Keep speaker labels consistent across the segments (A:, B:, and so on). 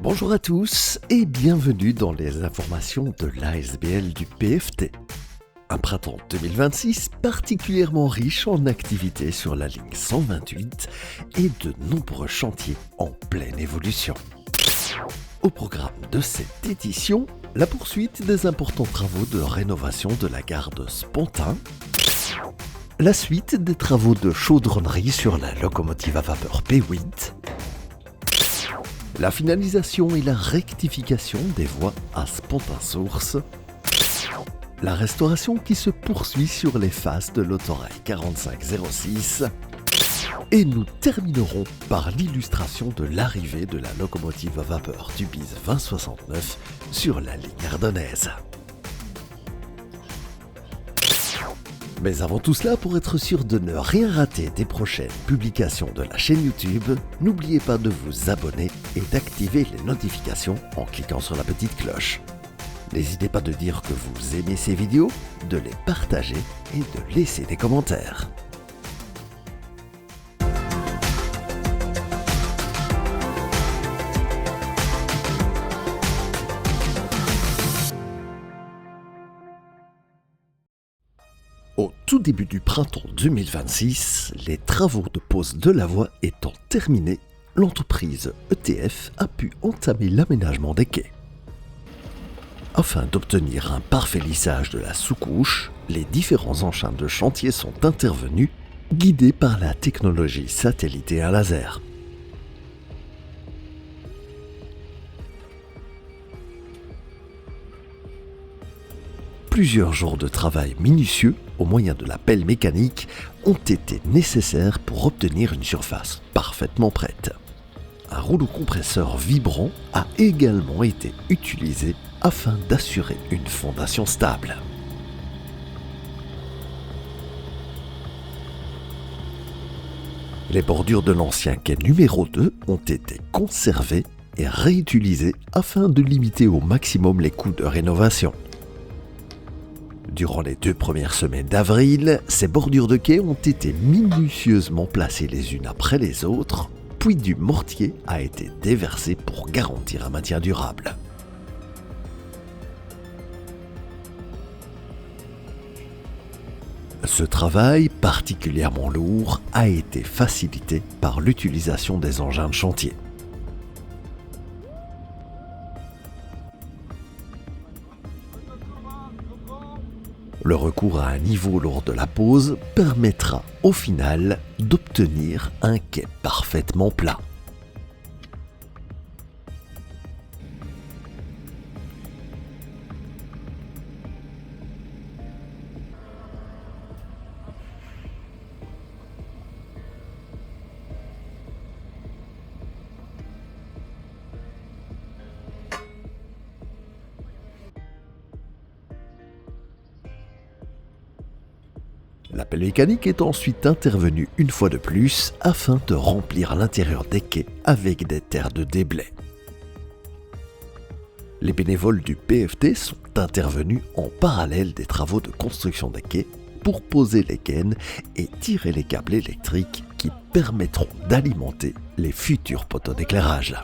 A: Bonjour à tous et bienvenue dans les informations de l'ASBL du PFT. Un printemps 2026 particulièrement riche en activités sur la ligne 128 et de nombreux chantiers en pleine évolution. Au programme de cette édition, la poursuite des importants travaux de rénovation de la gare de Spontin, la suite des travaux de chaudronnerie sur la locomotive à vapeur P8, la finalisation et la rectification des voies à Spontin-Source, la restauration qui se poursuit sur les faces de l'autorail 4506, et nous terminerons par l'illustration de l'arrivée de la locomotive à vapeur Tubize 2069 sur la ligne ardennaise. Mais avant tout cela, pour être sûr de ne rien rater des prochaines publications de la chaîne YouTube, n'oubliez pas de vous abonner et d'activer les notifications en cliquant sur la petite cloche. N'hésitez pas de dire que vous aimez ces vidéos, de les partager et de laisser des commentaires. Au tout début du printemps 2026, les travaux de pose de la voie étant terminés, l'entreprise ETF a pu entamer l'aménagement des quais. Afin d'obtenir un parfait lissage de la sous-couche, les différents engins de chantier sont intervenus, guidés par la technologie satellitée à laser. Plusieurs jours de travail minutieux au moyen de la pelle mécanique ont été nécessaires pour obtenir une surface parfaitement prête. Un rouleau compresseur vibrant a également été utilisé afin d'assurer une fondation stable. Les bordures de l'ancien quai numéro 2 ont été conservées et réutilisées afin de limiter au maximum les coûts de rénovation. Durant les 2 premières semaines d'avril, ces bordures de quai ont été minutieusement placées les unes après les autres, puis du mortier a été déversé pour garantir un maintien durable. Ce travail, particulièrement lourd, a été facilité par l'utilisation des engins de chantier. Le recours à un niveau lors de la pose permettra au final d'obtenir un quai parfaitement plat. La pelle mécanique est ensuite intervenue une fois de plus afin de remplir l'intérieur des quais avec des terres de déblai. Les bénévoles du PFT sont intervenus en parallèle des travaux de construction des quais pour poser les gaines et tirer les câbles électriques qui permettront d'alimenter les futurs poteaux d'éclairage.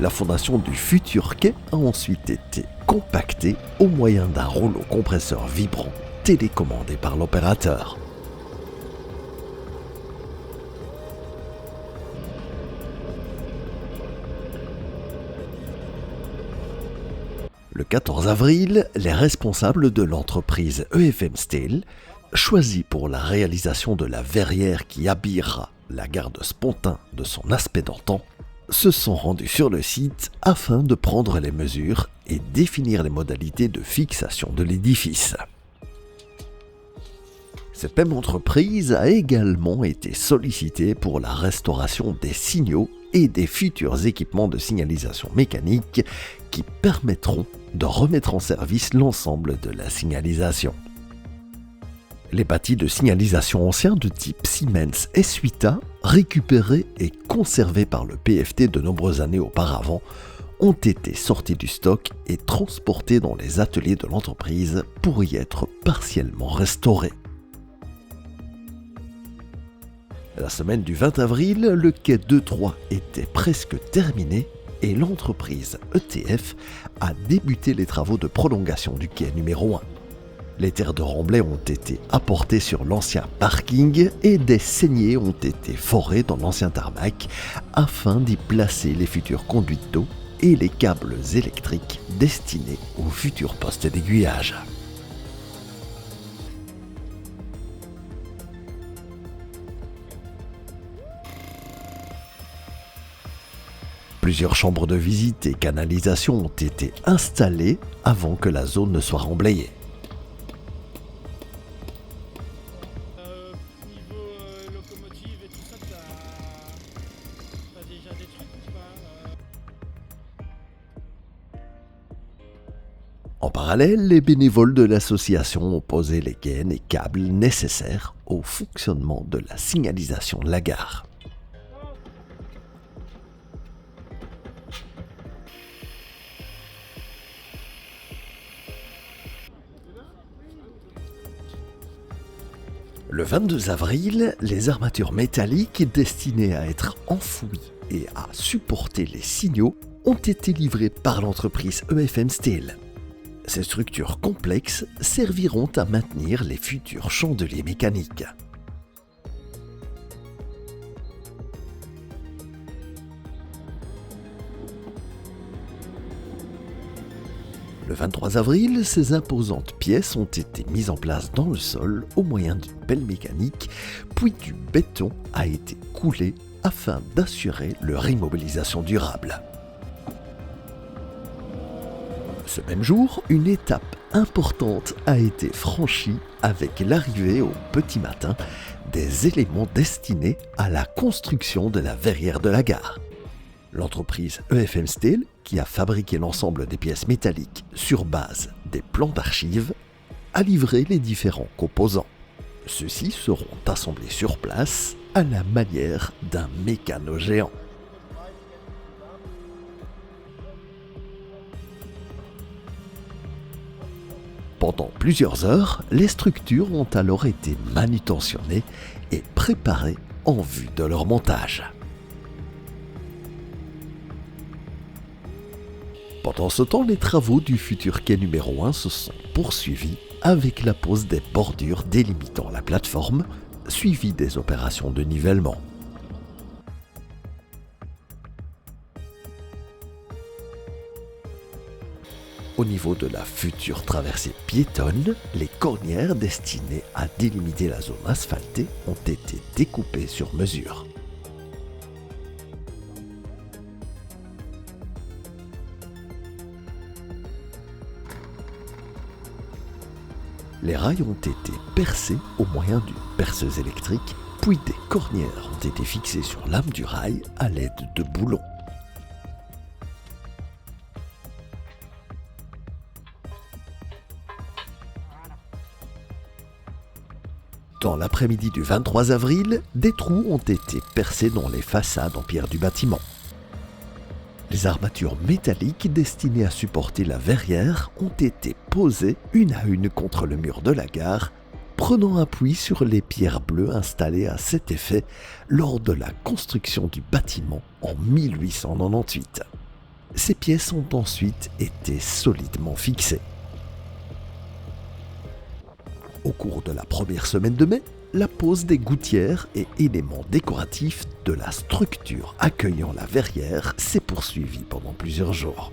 A: La fondation du futur quai a ensuite été compactée au moyen d'un rouleau compresseur vibrant télécommandé par l'opérateur. Le 14 avril, les responsables de l'entreprise EFM Steel, choisis pour la réalisation de la verrière qui habillera la gare de Spontin de son aspect d'antan, se sont rendus sur le site afin de prendre les mesures et définir les modalités de fixation de l'édifice. Cette même entreprise a également été sollicitée pour la restauration des signaux et des futurs équipements de signalisation mécanique qui permettront de remettre en service l'ensemble de la signalisation. Les bâtis de signalisation anciens de type Siemens S8A, récupérés et conservés par le PFT de nombreuses années auparavant, ont été sortis du stock et transportés dans les ateliers de l'entreprise pour y être partiellement restaurés. La semaine du 20 avril, le quai 2-3 était presque terminé et l'entreprise ETF a débuté les travaux de prolongation du quai numéro 1. Les terres de remblai ont été apportées sur l'ancien parking et des saignées ont été forées dans l'ancien tarmac afin d'y placer les futures conduites d'eau et les câbles électriques destinés aux futurs postes d'aiguillage. Plusieurs chambres de visite et canalisations ont été installées avant que la zone ne soit remblayée.
B: Niveau locomotive et tout ça, t'as déjà des trucs ou pas
A: En parallèle, les bénévoles de l'association ont posé les gaines et câbles nécessaires au fonctionnement de la signalisation de la gare. Le 22 avril, les armatures métalliques destinées à être enfouies et à supporter les signaux ont été livrées par l'entreprise EFM Steel. Ces structures complexes serviront à maintenir les futurs chandeliers mécaniques. Le 23 avril, ces imposantes pièces ont été mises en place dans le sol au moyen d'une pelle mécanique, puis du béton a été coulé afin d'assurer leur immobilisation durable. Ce même jour, une étape importante a été franchie avec l'arrivée au petit matin des éléments destinés à la construction de la verrière de la gare. L'entreprise EFM Steel, qui a fabriqué l'ensemble des pièces métalliques sur base des plans d'archives, a livré les différents composants. Ceux-ci seront assemblés sur place à la manière d'un mécano géant. Pendant plusieurs heures, les structures ont alors été manutentionnées et préparées en vue de leur montage. Pendant ce temps, les travaux du futur quai numéro 1 se sont poursuivis avec la pose des bordures délimitant la plateforme, suivie des opérations de nivellement. Au niveau de la future traversée piétonne, les cornières destinées à délimiter la zone asphaltée ont été découpées sur mesure. Les rails ont été percés au moyen d'une perceuse électrique, puis des cornières ont été fixées sur l'âme du rail à l'aide de boulons. Dans l'après-midi du 23 avril, des trous ont été percés dans les façades en pierre du bâtiment. Les armatures métalliques destinées à supporter la verrière ont été posées une à une contre le mur de la gare, prenant appui sur les pierres bleues installées à cet effet lors de la construction du bâtiment en 1898. Ces pièces ont ensuite été solidement fixées. Au cours de la première semaine de mai, la pose des gouttières et éléments décoratifs de la structure accueillant la verrière s'est poursuivie pendant plusieurs jours.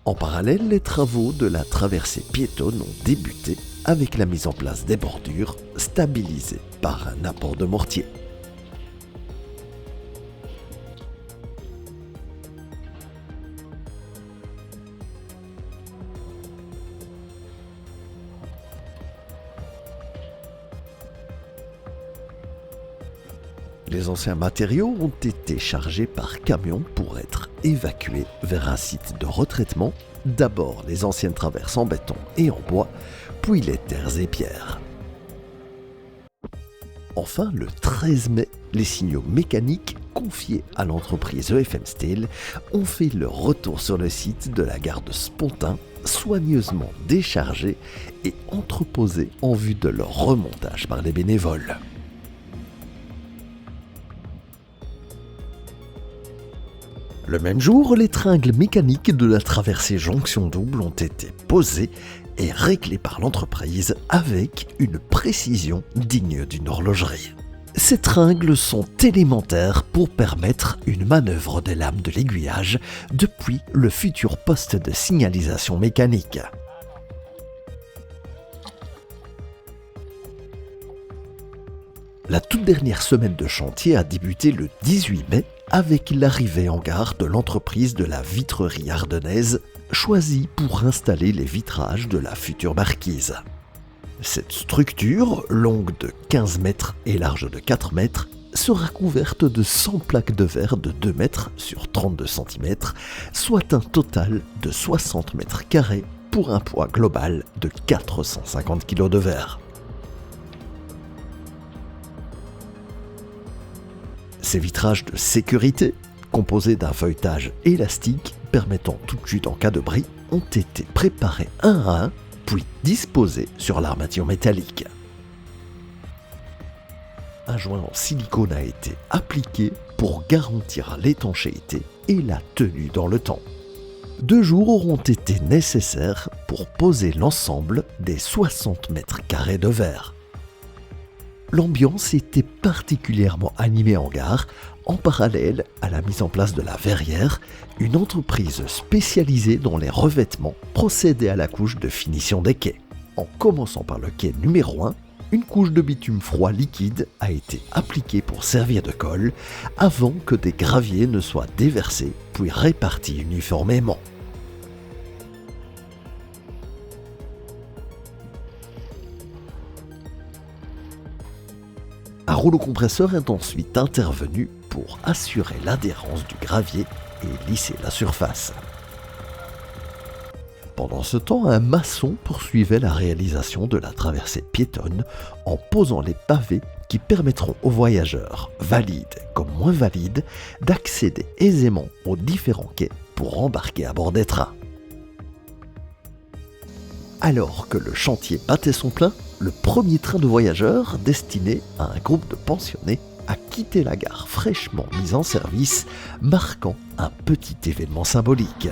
A: En parallèle, les travaux de la traversée piétonne ont débuté avec la mise en place des bordures stabilisées par un apport de mortier. Les anciens matériaux ont été chargés par camion pour être évacués vers un site de retraitement, d'abord les anciennes traverses en béton et en bois, puis les terres et pierres. Enfin, le 13 mai, les signaux mécaniques confiés à l'entreprise EFM Steel ont fait leur retour sur le site de la gare de Spontin, soigneusement déchargés et entreposés en vue de leur remontage par les bénévoles. Le même jour, les tringles mécaniques de la traversée jonction double ont été posés et réglés par l'entreprise avec une précision digne d'une horlogerie. Ces tringles sont élémentaires pour permettre une manœuvre des lames de l'aiguillage depuis le futur poste de signalisation mécanique. La toute dernière semaine de chantier a débuté le 18 mai avec l'arrivée en gare de l'entreprise de la vitrerie ardennaise choisie pour installer les vitrages de la future marquise. Cette structure, longue de 15 mètres et large de 4 mètres, sera couverte de 100 plaques de verre de 2 mètres sur 32 cm, soit un total de 60 mètres carrés pour un poids global de 450 kg de verre. Ces vitrages de sécurité, composés d'un feuilletage élastique permettant toute chute en cas de bris, ont été préparés un à un, puis disposés sur l'armature métallique. Un joint en silicone a été appliqué pour garantir l'étanchéité et la tenue dans le temps. 2 jours auront été nécessaires pour poser l'ensemble des 60 mètres carrés de verre. L'ambiance était particulièrement animée en gare, en parallèle à la mise en place de la verrière, une entreprise spécialisée dans les revêtements procédait à la couche de finition des quais. En commençant par le quai numéro 1, une couche de bitume froid liquide a été appliquée pour servir de colle avant que des graviers ne soient déversés puis répartis uniformément. Un rouleau compresseur est ensuite intervenu pour assurer l'adhérence du gravier et lisser la surface. Pendant ce temps, un maçon poursuivait la réalisation de la traversée piétonne en posant les pavés qui permettront aux voyageurs, valides comme moins valides, d'accéder aisément aux différents quais pour embarquer à bord des trains. Alors que le chantier battait son plein, le premier train de voyageurs destiné à un groupe de pensionnés a quitté la gare fraîchement mise en service, marquant un petit événement symbolique.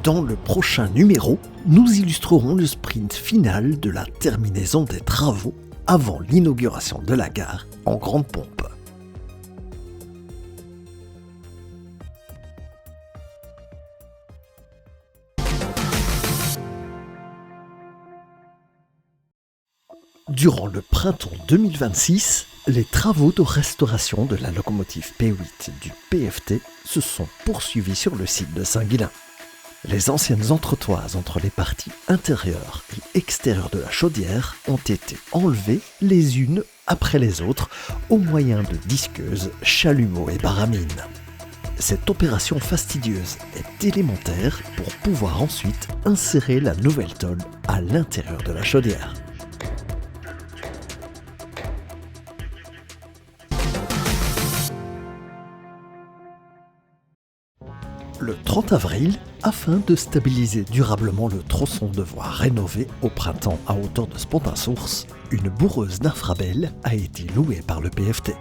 A: Dans le prochain numéro, nous illustrerons le sprint final de la terminaison des travaux avant l'inauguration de la gare en grande pompe. Durant le printemps 2026, les travaux de restauration de la locomotive P8 du PFT se sont poursuivis sur le site de Saint-Guilain. Les anciennes entretoises entre les parties intérieures et extérieures de la chaudière ont été enlevées les unes après les autres au moyen de disqueuses, chalumeaux et baramines. Cette opération fastidieuse est élémentaire pour pouvoir ensuite insérer la nouvelle tôle à l'intérieur de la chaudière. Le 30 avril, afin de stabiliser durablement le tronçon de voie rénové au printemps à hauteur de Spontin-Source, une bourreuse d'infrabel a été louée par le PFT.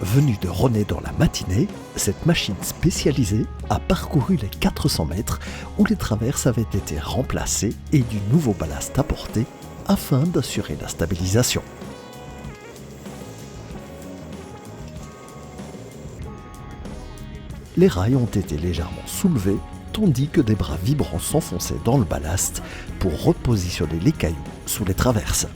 A: Venue de René dans la matinée, cette machine spécialisée a parcouru les 400 mètres où les traverses avaient été remplacées et du nouveau ballast apporté afin d'assurer la stabilisation. Les rails ont été légèrement soulevés, tandis que des bras vibrants s'enfonçaient dans le ballast pour repositionner les cailloux sous les traverses.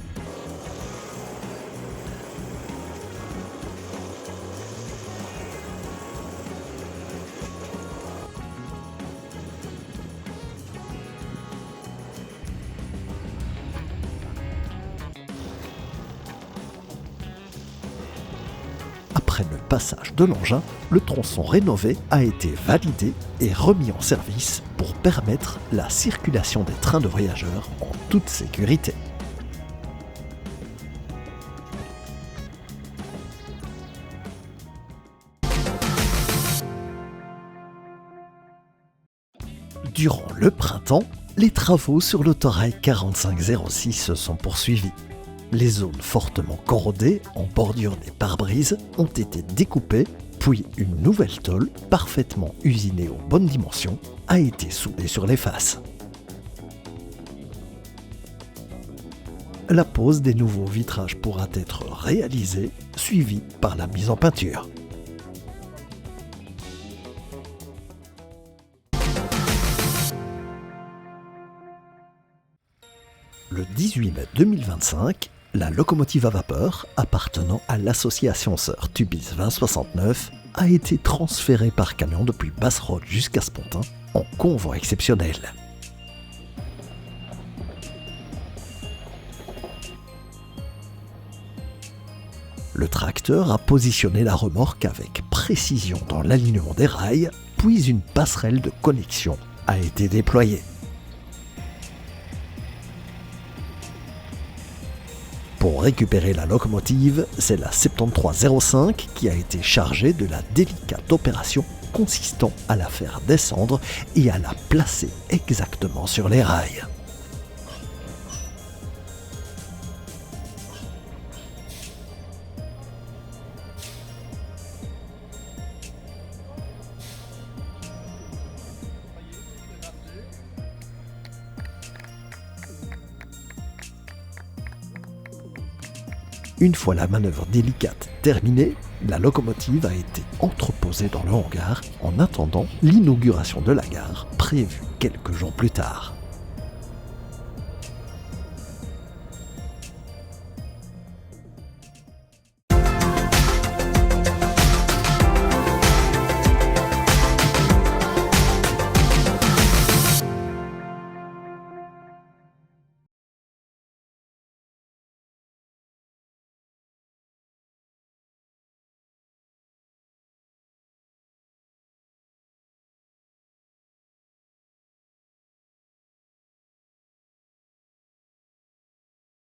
A: Après ne passage de l'engin, le tronçon rénové a été validé et remis en service pour permettre la circulation des trains de voyageurs en toute sécurité. Durant le printemps, les travaux sur l'autorail 4506 se sont poursuivis. Les zones fortement corrodées en bordure des pare-brises ont été découpées, puis une nouvelle tôle, parfaitement usinée aux bonnes dimensions, a été soudée sur les faces. La pose des nouveaux vitrages pourra être réalisée, suivie par la mise en peinture. Le 18 mai 2025, la locomotive à vapeur appartenant à l'association sœur Tubis 2069 a été transférée par camion depuis Basse-Roche jusqu'à Spontin en convoi exceptionnel. Le tracteur a positionné la remorque avec précision dans l'alignement des rails, puis une passerelle de connexion a été déployée. Pour récupérer la locomotive, c'est la 7305 qui a été chargée de la délicate opération consistant à la faire descendre et à la placer exactement sur les rails. Une fois la manœuvre délicate terminée, la locomotive a été entreposée dans le hangar en attendant l'inauguration de la gare prévue quelques jours plus tard.